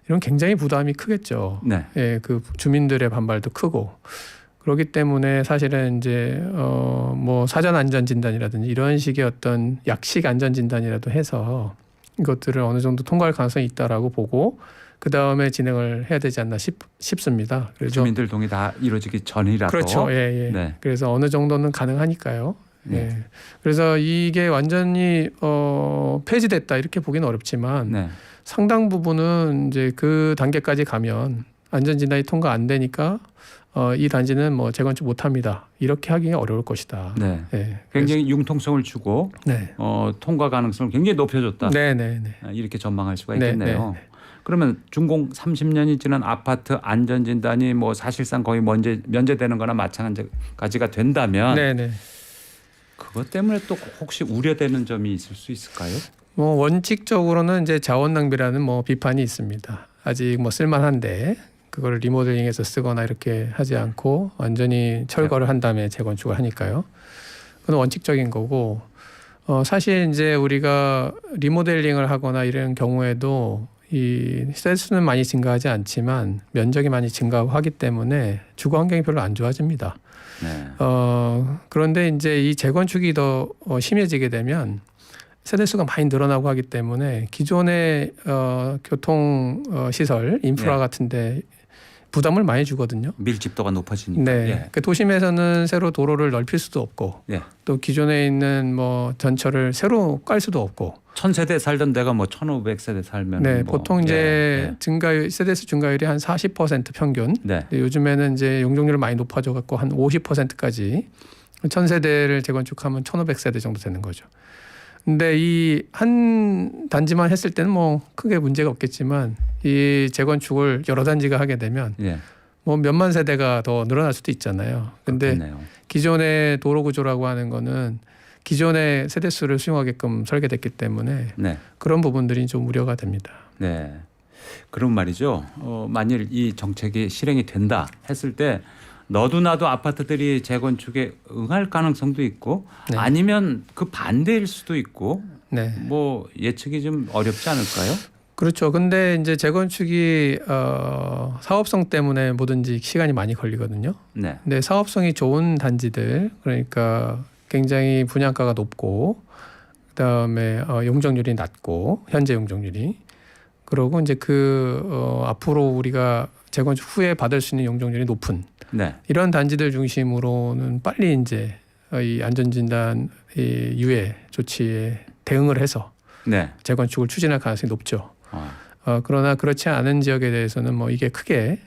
이런 굉장히 부담이 크겠죠. 네. 예, 그 주민들의 반발도 크고. 그렇기 때문에 사실은 이제 뭐 사전 안전 진단이라든지 이런 식의 어떤 약식 안전 진단이라도 해서 이것들을 어느 정도 통과할 가능성이 있다라고 보고 그 다음에 진행을 해야 되지 않나 싶습니다. 그래서 주민들 동의 다 이루어지기 전이라도. 그렇죠. 예, 예. 네. 그래서 어느 정도는 가능하니까요. 네. 예. 그래서 이게 완전히 폐지됐다 이렇게 보기는 어렵지만 네. 상당 부분은 이제 그 단계까지 가면 안전 진단이 통과 안 되니까 이 단지는 뭐 재건축 못합니다. 이렇게 하기가 어려울 것이다. 네. 네. 굉장히 융통성을 주고 네. 통과 가능성을 굉장히 높여줬다. 네, 네, 네. 이렇게 전망할 수가 네, 있겠네요. 네, 네. 그러면 준공 30년이 지난 아파트 안전 진단이 뭐 사실상 거의 면제되는 거나 마찬가지가 된다면 네, 네. 그것 때문에 또 혹시 우려되는 점이 있을 수 있을까요? 뭐 원칙적으로는 이제 자원 낭비라는 뭐 비판이 있습니다. 아직 뭐 쓸만한데 그거를 리모델링해서 쓰거나 이렇게 하지 않고 완전히 철거를 한 다음에 재건축을 하니까요. 그건 원칙적인 거고 사실 이제 우리가 리모델링을 하거나 이런 경우에도 이 세수는 많이 증가하지 않지만 면적이 많이 증가하기 때문에 주거 환경이 별로 안 좋아집니다. 네. 그런데 이제 이 재건축이 더 심해지게 되면 세대수가 많이 늘어나고 하기 때문에 기존의 교통 시설 인프라 네. 같은데 부담을 많이 주거든요. 밀집도가 높아지니까. 네. 예. 그 도심에서는 새로 도로를 넓힐 수도 없고 예. 또 기존에 있는 뭐 전철을 새로 깔 수도 없고 1000세대 살던 데가 뭐 1500세대 살면 네, 뭐 보통 이제 예. 증가율 세대수 증가율이 한 40% 평균. 네. 근데 요즘에는 이제 용적률이 많이 높아져 갖고 한 50%까지 1000세대를 재건축하면 1500세대 정도 되는 거죠. 근데 이 한 단지만 했을 때는 뭐 크게 문제가 없겠지만 이 재건축을 여러 단지가 하게 되면 예. 뭐 몇만 세대가 더 늘어날 수도 있잖아요. 근데 그렇겠네요. 기존의 도로 구조라고 하는 거는 기존의 세대수를 수용하게끔 설계됐기 때문에 네. 그런 부분들이 좀 우려가 됩니다. 네. 그럼 말이죠. 만일 이 정책이 실행이 된다 했을 때 너도 나도 아파트들이 재건축에 응할 가능성도 있고 네. 아니면 그 반대일 수도 있고 네. 뭐 예측이 좀 어렵지 않을까요? 그렇죠. 근데 이제 재건축이 사업성 때문에 뭐든지 시간이 많이 걸리거든요. 네. 근데 사업성이 좋은 단지들 그러니까 굉장히 분양가가 높고 그다음에 용적률이 낮고 현재 용적률이 그러고 이제 앞으로 우리가 재건축 후에 받을 수 있는 용적률이 높은 네. 이런 단지들 중심으로는 빨리 이제 이 안전진단 이 유예 조치에 대응을 해서 네. 재건축을 추진할 가능성이 높죠. 아, 그러나 그렇지 않은 지역에 대해서는 뭐 이게 크게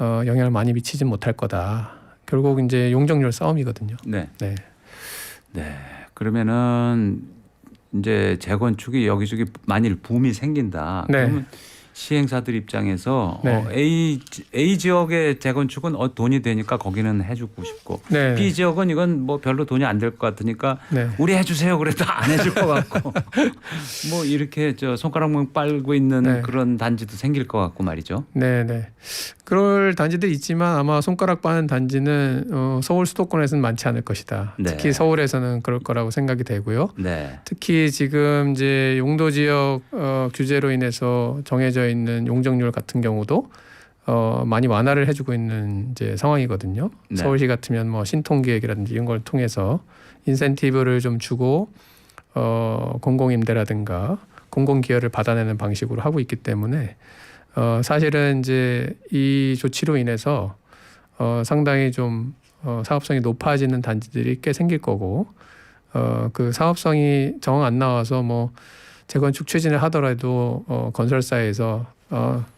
영향을 많이 미치진 못할 거다. 결국 이제 용적률 싸움이거든요. 네. 네. 네. 그러면은 이제 재건축이 여기저기 만일 붐이 생긴다. 네. 그러면 시행사들 입장에서 네. A 지역의 재건축은 돈이 되니까 거기는 해주고 싶고 네. B 지역은 이건 뭐 별로 돈이 안 될 것 같으니까 네. 우리 해주세요. 그래도 안 해줄 것 같고 뭐 이렇게 손가락만 빨고 있는 네. 그런 단지도 생길 것 같고 말이죠. 네, 네. 그럴 단지들 있지만 아마 손가락 빠는 단지는 서울 수도권에서는 많지 않을 것이다. 네. 특히 서울에서는 그럴 거라고 생각이 되고요. 네. 특히 지금 이제 용도 지역 규제로 인해서 정해져 있는 용적률 같은 경우도 많이 완화를 해주고 있는 이제 상황이거든요. 네. 서울시 같으면 뭐 신통기획이라든지 이런 걸 통해서 인센티브를 좀 주고 공공임대라든가 공공기여를 받아내는 방식으로 하고 있기 때문에 사실은 이제 이 조치로 인해서 상당히 좀 사업성이 높아지는 단지들이 꽤 생길 거고 그 사업성이 정 안 나와서 뭐 재건축 추진을 하더라도 건설사에서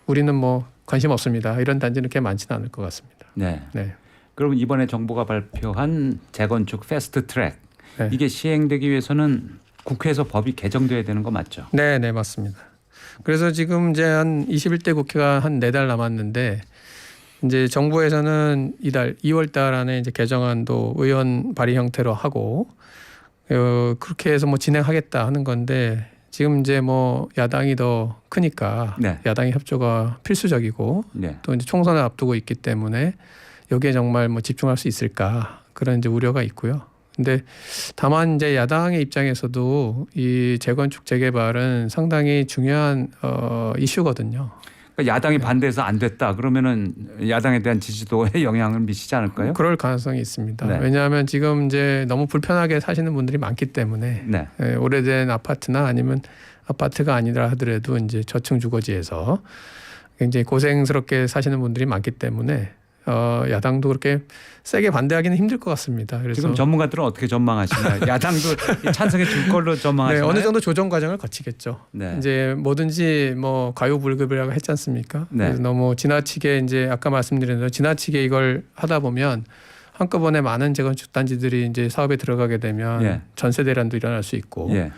우리는 뭐 관심 없습니다. 이런 단지는 꽤 많지는 않을 것 같습니다. 네. 네. 그럼 이번에 정부가 발표한 재건축 패스트 트랙 네. 이게 시행되기 위해서는 국회에서 법이 개정돼야 되는 거 맞죠? 네, 네, 맞습니다. 그래서 지금 이제 한 21대 국회가 한 4달 남았는데 이제 정부에서는 이달 2월 달 안에 이제 개정안도 의원 발의 형태로 하고 그렇게 해서 뭐 진행하겠다 하는 건데 지금 이제 뭐 야당이 더 크니까 네. 야당의 협조가 필수적이고 네. 또 이제 총선을 앞두고 있기 때문에 여기에 정말 뭐 집중할 수 있을까 그런 이제 우려가 있고요. 근데 다만 이제 야당의 입장에서도 이 재건축 재개발은 상당히 중요한 이슈거든요. 그러니까 야당이 반대해서 안 됐다 그러면은 야당에 대한 지지도에 영향을 미치지 않을까요? 그럴 가능성이 있습니다. 네. 왜냐하면 지금 이제 너무 불편하게 사시는 분들이 많기 때문에 네. 오래된 아파트나 아니면 아파트가 아니라 하더라도 이제 저층 주거지에서 굉장히 고생스럽게 사시는 분들이 많기 때문에 야당도 그렇게 세게 반대하기는 힘들 것 같습니다. 그래서 지금 전문가들은 어떻게 전망하시나요? 야당도 찬성해 줄 걸로 네, 전망하시나요? 어느 정도 조정 과정을 거치겠죠. 네. 이제 뭐든지 뭐 과유불급이라고 했지 않습니까? 네. 그래서 너무 지나치게 이제 아까 말씀드린 대로 지나치게 이걸 하다 보면 한꺼번에 많은 재건축 단지들이 이제 사업에 들어가게 되면 예. 전세 대란도 일어날 수 있고 예.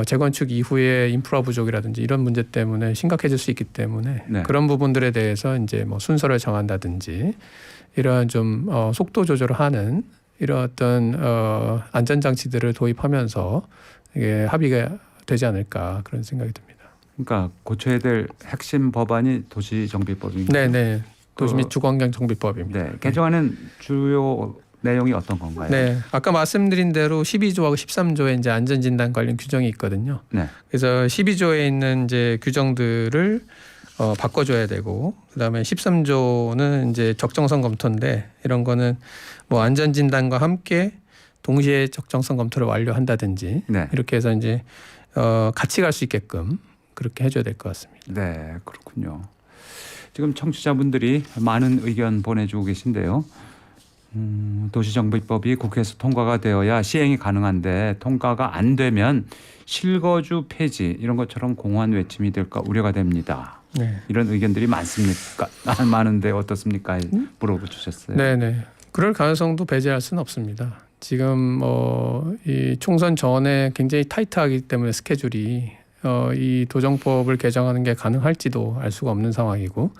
재건축 이후에 인프라 부족이라든지 이런 문제 때문에 심각해질 수 있기 때문에 네. 그런 부분들에 대해서 이제 뭐 순서를 정한다든지 이러한 좀 속도 조절을 하는 이런 어떤 안전장치들을 도입하면서 이게 합의가 되지 않을까 그런 생각이 듭니다. 그러니까 고쳐야 될 핵심 법안이 도시정비법입니다. 네네. 도시 및 그- 주거환경 정비법입니다. 네. 개정안은 주요 내용이 어떤 건가요? 네, 아까 말씀드린 대로 12조하고 13조에 이제 안전진단 관련 규정이 있거든요. 네. 그래서 12조에 있는 이제 규정들을 바꿔줘야 되고, 그다음에 13조는 이제 적정성 검토인데 이런 거는 뭐 안전진단과 함께 동시에 적정성 검토를 완료한다든지 네. 이렇게 해서 이제 같이 갈 수 있게끔 그렇게 해줘야 될 것 같습니다. 네, 그렇군요. 지금 청취자분들이 많은 의견 보내주고 계신데요. 도시정비법이 국회에서 통과가 되어야 시행이 가능한데 통과가 안 되면 실거주 폐지 이런 것처럼 공허한 외침이 될까 우려가 됩니다. 네. 이런 의견들이 많습니까? 많은데 어떻습니까? 물어보셨어요. 네네. 그럴 가능성도 배제할 수는 없습니다. 지금 이 총선 전에 굉장히 타이트하기 때문에 스케줄이 이 도정법을 개정하는 게 가능할지도 알 수가 없는 상황이고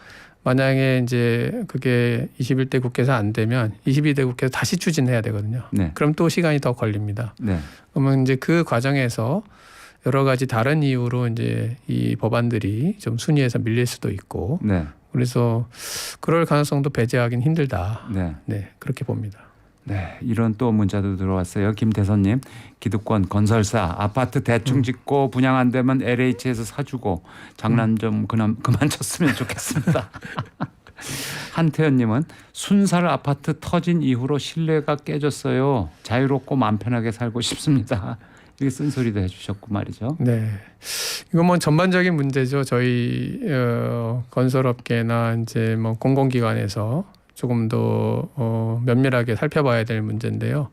만약에 이제 그게 21대 국회에서 안 되면 22대 국회에서 다시 추진해야 되거든요. 네. 그럼 또 시간이 더 걸립니다. 네. 그러면 이제 그 과정에서 여러 가지 다른 이유로 이제 이 법안들이 좀 순위에서 밀릴 수도 있고 네. 그래서 그럴 가능성도 배제하기는 힘들다. 네. 네, 그렇게 봅니다. 네, 이런 또 문자도 들어왔어요. 김대선님, 기득권 건설사 아파트 대충 짓고 분양 안 되면 LH에서 사주고 장난 좀 그만 쳤으면 좋겠습니다. 한태현님은 순살 아파트 터진 이후로 신뢰가 깨졌어요. 자유롭고 마음 편하게 살고 싶습니다. 이게 쓴소리도 해주셨고 말이죠. 네, 이건 뭐 전반적인 문제죠. 저희 건설업계나 이제 뭐 공공기관에서 조금 더 면밀하게 살펴봐야 될 문제인데요.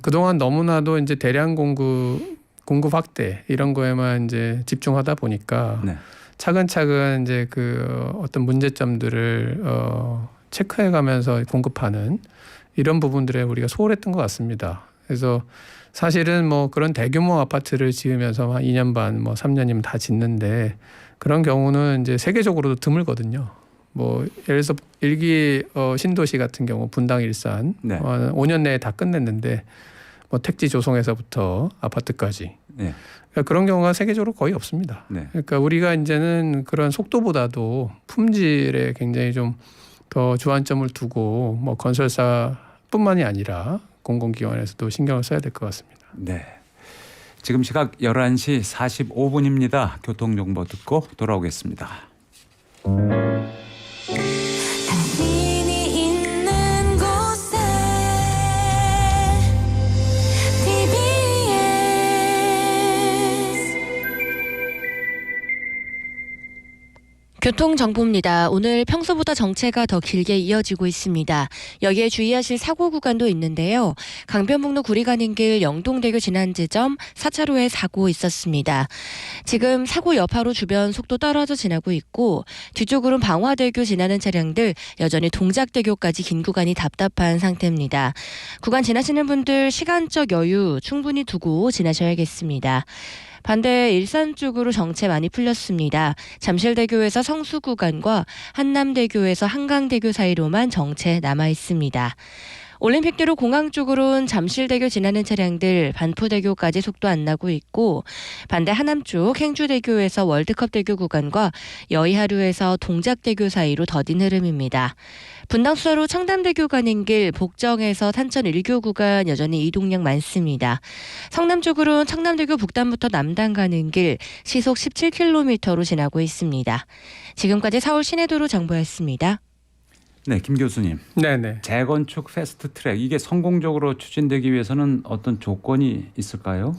그동안 너무나도 이제 대량 공급 확대 이런 거에만 이제 집중하다 보니까 네. 차근차근 이제 그 어떤 문제점들을 체크해가면서 공급하는 이런 부분들에 우리가 소홀했던 것 같습니다. 그래서 사실은 뭐 그런 대규모 아파트를 지으면서 한 2년 반, 뭐 3년이면 다 짓는데 그런 경우는 이제 세계적으로도 드물거든요. 뭐 예를 들어서 일기 신도시 같은 경우 분당 일산 네. 5년 내에 다 끝냈는데 뭐 택지 조성에서부터 아파트까지 네. 그러니까 그런 경우가 세계적으로 거의 없습니다. 네. 그러니까 우리가 이제는 그런 속도보다도 품질에 굉장히 좀 더 주안점을 두고 뭐 건설사뿐만이 아니라 공공기관에서도 신경을 써야 될 것 같습니다. 네. 지금 시각 11시 45분입니다. 교통정보 듣고 돌아오겠습니다. 당신이 있는 곳에 TBS 교통정보입니다. 오늘 평소보다 정체가 더 길게 이어지고 있습니다. 여기에 주의하실 사고 구간도 있는데요. 강변북로 구리 가는 길 영동대교 지난 지점 4차로에 사고 있었습니다. 지금 사고 여파로 주변 속도 떨어져 지나고 있고 뒤쪽으로는 방화대교 지나는 차량들 여전히 동작대교까지 긴 구간이 답답한 상태입니다. 구간 지나시는 분들 시간적 여유 충분히 두고 지나셔야겠습니다. 반대 일산 쪽으로 정체 많이 풀렸습니다. 잠실대교에서 성수 구간과 한남대교에서 한강대교 사이로만 정체 남아 있습니다. 올림픽대로 공항 쪽으로는 잠실대교 지나는 차량들 반포대교까지 속도 안 나고 있고 반대 하남 쪽 행주대교에서 월드컵대교 구간과 여의하루에서 동작대교 사이로 더딘 흐름입니다. 분당수사로 청담대교 가는 길 복정에서 탄천 1교 구간 여전히 이동량 많습니다. 성남 쪽으로는 청남대교 북단부터 남단 가는 길 시속 17km로 지나고 있습니다. 지금까지 서울 시내도로 정보였습니다. 네, 김 교수님. 네네. 재건축 패스트트랙 이게 성공적으로 추진되기 위해서는 어떤 조건이 있을까요?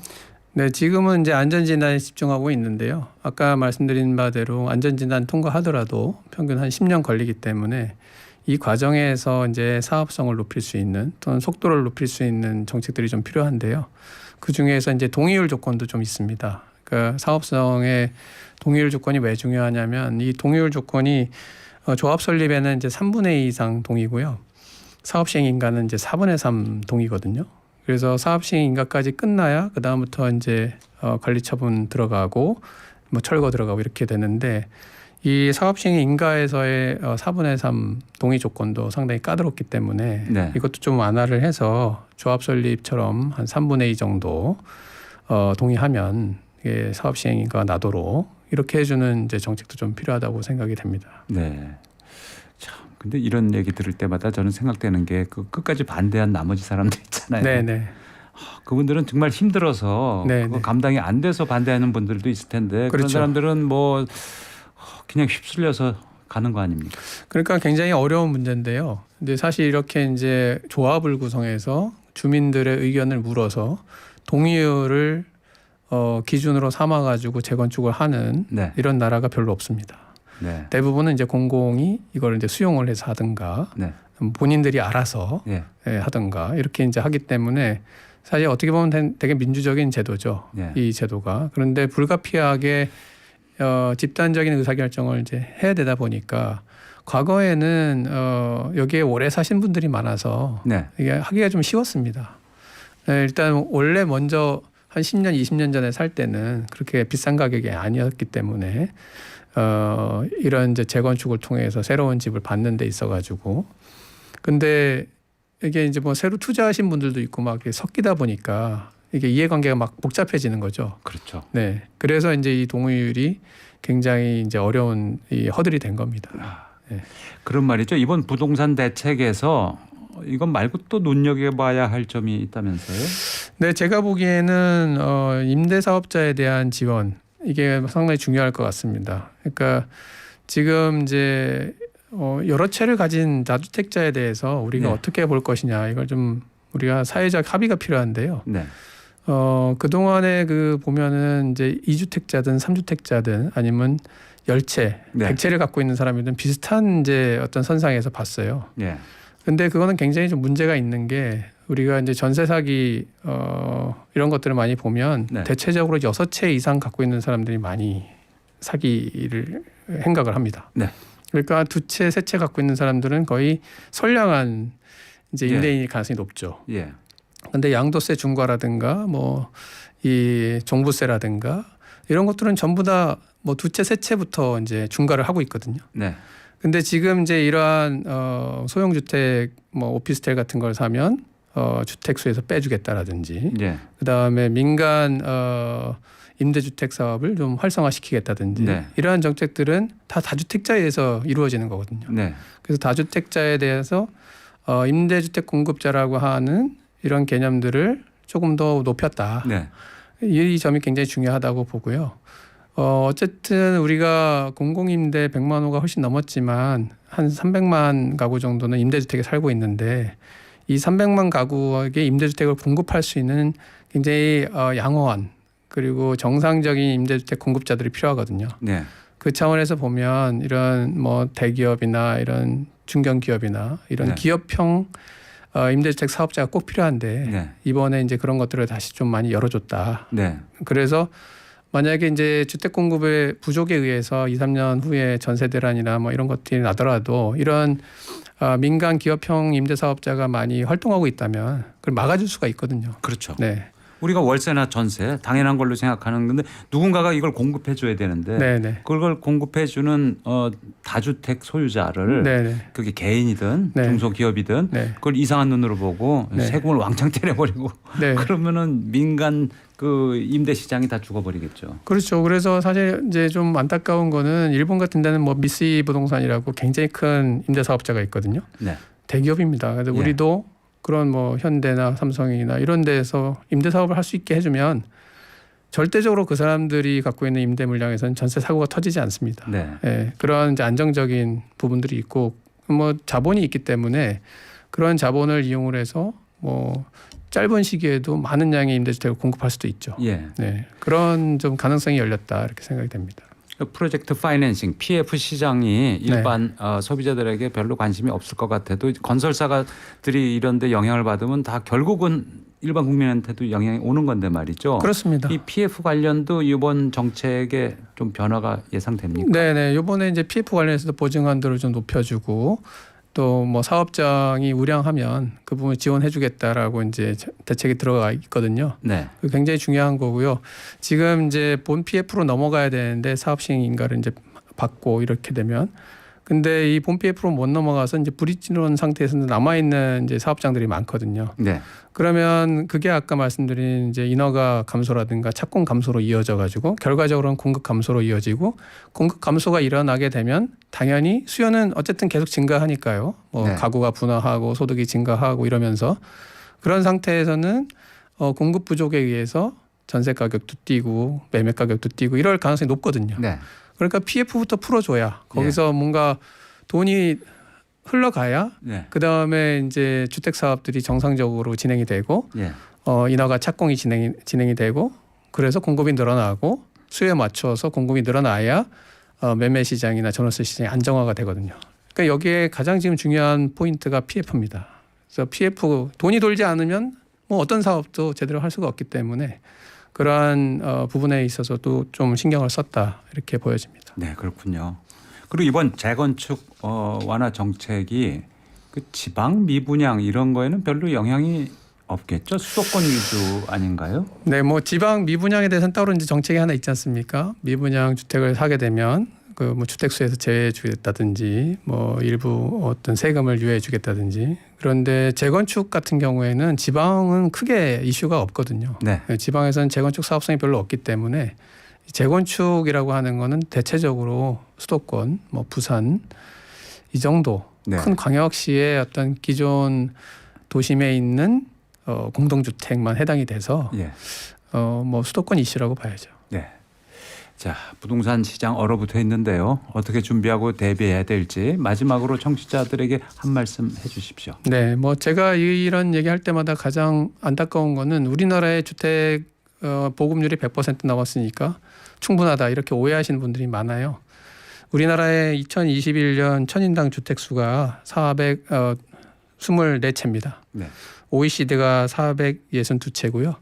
네, 지금은 이제 안전진단에 집중하고 있는데요. 아까 말씀드린 바대로 안전진단 통과하더라도 평균 한 10년 걸리기 때문에 이 과정에서 이제 사업성을 높일 수 있는 또는 속도를 높일 수 있는 정책들이 좀 필요한데요. 그 중에서 이제 동의율 조건도 좀 있습니다. 그러니까 사업성의 동의율 조건이 왜 중요하냐면 이 동의율 조건이 조합 설립에는 이제 3분의 2 이상 동의고요. 사업 시행 인가는 이제 4분의 3 동의거든요. 그래서 사업 시행 인가까지 끝나야 그 다음부터 이제 관리 처분 들어가고 뭐 철거 들어가고 이렇게 되는데 이 사업 시행 인가에서의 4분의 3 동의 조건도 상당히 까다롭기 때문에 네. 이것도 좀 완화를 해서 조합 설립처럼 한 3분의 2 정도 동의하면 이게 사업 시행 인가가 나도록 이렇게 해주는 이제 정책도 좀 필요하다고 생각이 됩니다. 네. 참, 근데 이런 얘기 들을 때마다 저는 생각되는 게 그 끝까지 반대한 나머지 사람들 있잖아요. 네네. 그분들은 정말 힘들어서 네, 그거 네. 감당이 안 돼서 반대하는 분들도 있을 텐데 그런 그렇죠. 사람들은 뭐 그냥 휩쓸려서 가는 거 아닙니까? 그러니까 굉장히 어려운 문제인데요. 근데 사실 이렇게 이제 조합을 구성해서 주민들의 의견을 물어서 동의율을 기준으로 삼아가지고 재건축을 하는 네. 이런 나라가 별로 없습니다. 네. 대부분은 이제 공공이 이걸 이제 수용을 해서 하든가 네. 본인들이 알아서 예. 하든가 이렇게 이제 하기 때문에 사실 어떻게 보면 되게 민주적인 제도죠. 예. 이 제도가. 그런데 불가피하게 집단적인 의사결정을 이제 해야 되다 보니까 과거에는 여기에 오래 사신 분들이 많아서 네. 이게 하기가 좀 쉬웠습니다. 일단 원래 먼저 한 10년, 20년 전에 살 때는 그렇게 비싼 가격이 아니었기 때문에 이런 이제 재건축을 통해서 새로운 집을 받는 데 있어가지고 근데 이게 이제 뭐 새로 투자하신 분들도 있고 막 이렇게 섞이다 보니까 이게 이해관계가 막 복잡해지는 거죠. 그렇죠. 네, 그래서 이제 이 동의율이 굉장히 이제 어려운 이 허들이 된 겁니다. 네. 그런 말이죠. 이번 부동산 대책에서 이건 말고 또 눈여겨봐야 할 점이 있다면서요? 네, 제가 보기에는 임대사업자에 대한 지원 이게 상당히 중요할 것 같습니다. 그러니까 지금 이제 여러 채를 가진 다주택자에 대해서 우리가 네. 어떻게 볼 것이냐 이걸 좀 우리가 사회적 합의가 필요한데요. 네. 그동안에 보면은 이제 2주택자든 3주택자든 아니면 10채, 네. 100채를 갖고 있는 사람이든 비슷한 이제 어떤 선상에서 봤어요. 예. 근데 그거는 굉장히 좀 문제가 있는 게 우리가 이제 전세 사기 이런 것들을 많이 보면 네. 대체적으로 6채 이상 갖고 있는 사람들이 많이 사기를 행각을 합니다. 네. 그러니까 2채, 3채 갖고 있는 사람들은 거의 선량한 이제 예. 임대인일 가능성이 높죠. 예. 근데 양도세 중과라든가 뭐 이 종부세라든가 이런 것들은 전부 다 뭐 2채, 3채부터 이제 중과를 하고 있거든요. 네. 근데 지금 이제 이러한 소형 주택 뭐 오피스텔 같은 걸 사면 주택수에서 빼주겠다라든지 예. 그다음에 민간 임대주택 사업을 좀 활성화시키겠다든지 네. 이러한 정책들은 다 다주택자에 의해서 이루어지는 거거든요. 네. 그래서 다주택자에 대해서 임대주택 공급자라고 하는 이런 개념들을 조금 더 높였다. 네. 이 점이 굉장히 중요하다고 보고요. 어쨌든 우리가 공공임대 100만 호가 훨씬 넘었지만 한 300만 가구 정도는 임대주택에 살고 있는데 이 300만 가구에게 임대주택을 공급할 수 있는 굉장히 양호한 그리고 정상적인 임대주택 공급자들이 필요하거든요. 네. 그 차원에서 보면 이런 뭐 대기업이나 이런 중견기업이나 이런 네. 기업형 임대주택 사업자가 꼭 필요한데 네. 이번에 이제 그런 것들을 다시 좀 많이 열어줬다. 네. 그래서 만약에 이제 주택 공급의 부족에 의해서 2, 3년 후에 전세 대란이나 뭐 이런 것들이 나더라도 이런 민간 기업형 임대 사업자가 많이 활동하고 있다면 그걸 막아줄 수가 있거든요. 그렇죠. 네, 우리가 월세나 전세 당연한 걸로 생각하는 건데 누군가가 이걸 공급해 줘야 되는데 네, 네, 그걸 공급해 주는 다주택 소유자를 네, 네, 그게 개인이든 네. 중소기업이든 네. 그걸 이상한 눈으로 보고 네. 세금을 왕창 때려버리고 네. 그러면은 민간 그 임대 시장이 다 죽어버리겠죠. 그렇죠. 그래서 사실 이제 좀 안타까운 거는 일본 같은 데는 뭐 미쓰이 부동산이라고 굉장히 큰 임대 사업자가 있거든요. 네. 대기업입니다. 그래서 예. 우리도 그런 뭐 현대나 삼성이나 이런 데서 임대 사업을 할 수 있게 해주면 절대적으로 그 사람들이 갖고 있는 임대 물량에서는 전세 사고가 터지지 않습니다. 네. 예, 그런 이제 안정적인 부분들이 있고 뭐 자본이 있기 때문에 그런 자본을 이용을 해서 뭐 짧은 시기에도 많은 양의 임대주택을 공급할 수도 있죠. 예. 네, 그런 좀 가능성이 열렸다 이렇게 생각이 됩니다. 프로젝트 파이낸싱 PF 시장이 일반 소비자들에게 별로 관심이 없을 것 같아도 건설사들이 이런 데 영향을 받으면 다 결국은 일반 국민한테도 영향이 오는 건데 말이죠. 그렇습니다. 이 PF 관련도 이번 정책에 좀 변화가 예상됩니까? 네네. 이번에 이제 PF 관련해서도 보증 한도를 좀 높여주고 또 뭐 사업장이 우량하면 그 부분 지원해주겠다라고 이제 대책이 들어가 있거든요. 네. 그 굉장히 중요한 거고요. 지금 이제 본 PF로 넘어가야 되는데 사업 시행 인가를 이제 받고 이렇게 되면 근데 이 본 PF로 못 넘어가서 이제 불이치는 상태에서 남아 있는 이제 사업장들이 많거든요. 네. 그러면 그게 아까 말씀드린 이제 인허가 감소라든가 착공 감소로 이어져 가지고 결과적으로는 공급 감소로 이어지고 공급 감소가 일어나게 되면 당연히 수요는 어쨌든 계속 증가하니까요. 뭐 네. 가구가 분화하고 소득이 증가하고 이러면서 그런 상태에서는 공급 부족에 의해서 전세 가격도 뛰고 매매 가격도 뛰고 이럴 가능성이 높거든요. 네. 그러니까 PF부터 풀어줘야 거기서 뭔가 돈이 흘러가야 네. 그 다음에 이제 주택 사업들이 정상적으로 진행이 되고 예. 인허가 착공이 진행이 되고 그래서 공급이 늘어나고 수요에 맞춰서 공급이 늘어나야 매매 시장이나 전월세 시장이 안정화가 되거든요. 그러니까 여기에 가장 지금 중요한 포인트가 PF입니다. 그래서 PF 돈이 돌지 않으면 뭐 어떤 사업도 제대로 할 수가 없기 때문에 그러한 부분에 있어서도 좀 신경을 썼다 이렇게 보여집니다. 네, 그렇군요. 그리고 이번 재건축 완화 정책이 그 지방 미분양 이런 거에는 별로 영향이 없겠죠? 수도권 위주 아닌가요? 네, 뭐 지방 미분양에 대해서는 따로 이제 정책이 하나 있지 않습니까? 미분양 주택을 사게 되면 그 뭐 주택수에서 제외해 주겠다든지 뭐 일부 어떤 세금을 유예해 주겠다든지. 그런데 재건축 같은 경우에는 지방은 크게 이슈가 없거든요. 네. 지방에서는 재건축 사업성이 별로 없기 때문에 재건축이라고 하는 거는 대체적으로 수도권, 뭐 부산 이 정도 네. 큰 광역시의 어떤 기존 도심에 있는 공동주택만 해당이 돼서 예. 뭐 수도권 이슈라고 봐야죠. 네. 자, 부동산 시장 얼어붙어 있는데요. 어떻게 준비하고 대비해야 될지 마지막으로 청취자들에게 한 말씀 해주십시오. 네, 뭐 제가 이런 얘기할 때마다 가장 안타까운 거는 우리나라의 주택 보급률이 100% 나왔으니까 충분하다 이렇게 오해하시는 분들이 많아요. 우리나라의 2021년 천인당 주택 수가 424채입니다. 네. OECD가 462채고요.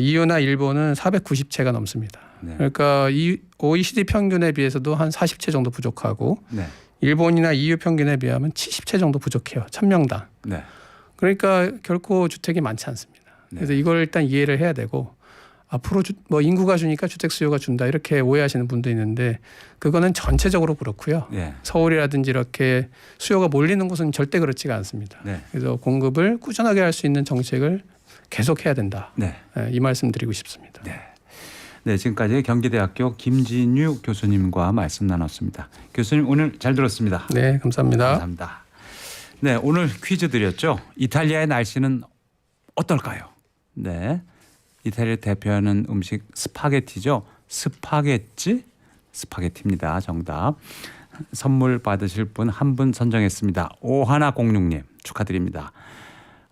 EU나 일본은 490채가 넘습니다. 네. 그러니까 이 OECD 평균에 비해서도 한 40채 정도 부족하고 네. 일본이나 EU 평균에 비하면 70채 정도 부족해요. 1000명당. 네. 그러니까 결코 주택이 많지 않습니다. 네. 그래서 이걸 일단 이해를 해야 되고 앞으로 뭐 인구가 주니까 주택 수요가 준다 이렇게 오해하시는 분도 있는데 그거는 전체적으로 그렇고요. 네. 서울이라든지 이렇게 수요가 몰리는 곳은 절대 그렇지가 않습니다. 네. 그래서 공급을 꾸준하게 할 수 있는 정책을 계속해야 된다. 네. 이 말씀 드리고 싶습니다. 네. 네, 지금까지 경기대학교 김진유 교수님과 말씀 나눴습니다. 교수님 오늘 잘 들었습니다. 네, 감사합니다. 감사합니다. 네, 오늘 퀴즈 드렸죠. 이탈리아의 날씨는 어떨까요? 네, 이탈리아 대표하는 음식 스파게티죠. 스파게티입니다. 정답. 선물 받으실 분 한 분 선정했습니다. 오하나공룡님 축하드립니다.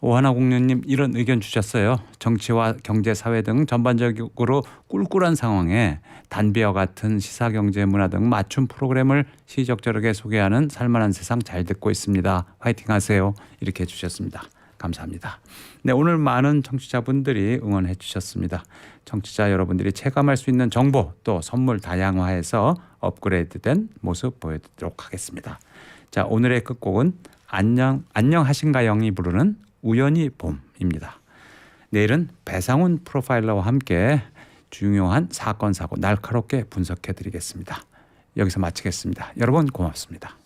오하나공룡님 이런 의견 주셨어요. 정치와 경제, 사회 등 전반적으로 꿀꿀한 상황에 단비와 같은 시사, 경제, 문화 등 맞춤 프로그램을 시적절하게 소개하는 살만한 세상 잘 듣고 있습니다. 화이팅 하세요. 이렇게 해주셨습니다. 감사합니다. 네, 오늘 많은 청취자분들이 응원해 주셨습니다. 청취자 여러분들이 체감할 수 있는 정보 또 선물 다양화해서 업그레이드된 모습 보여드리도록 하겠습니다. 자, 오늘의 끝곡은 안녕하신가영이 부르는 우연히 봄입니다. 내일은 배상훈 프로파일러와 함께 중요한 사건 사고 날카롭게 분석해 드리겠습니다. 여기서 마치겠습니다. 여러분 고맙습니다.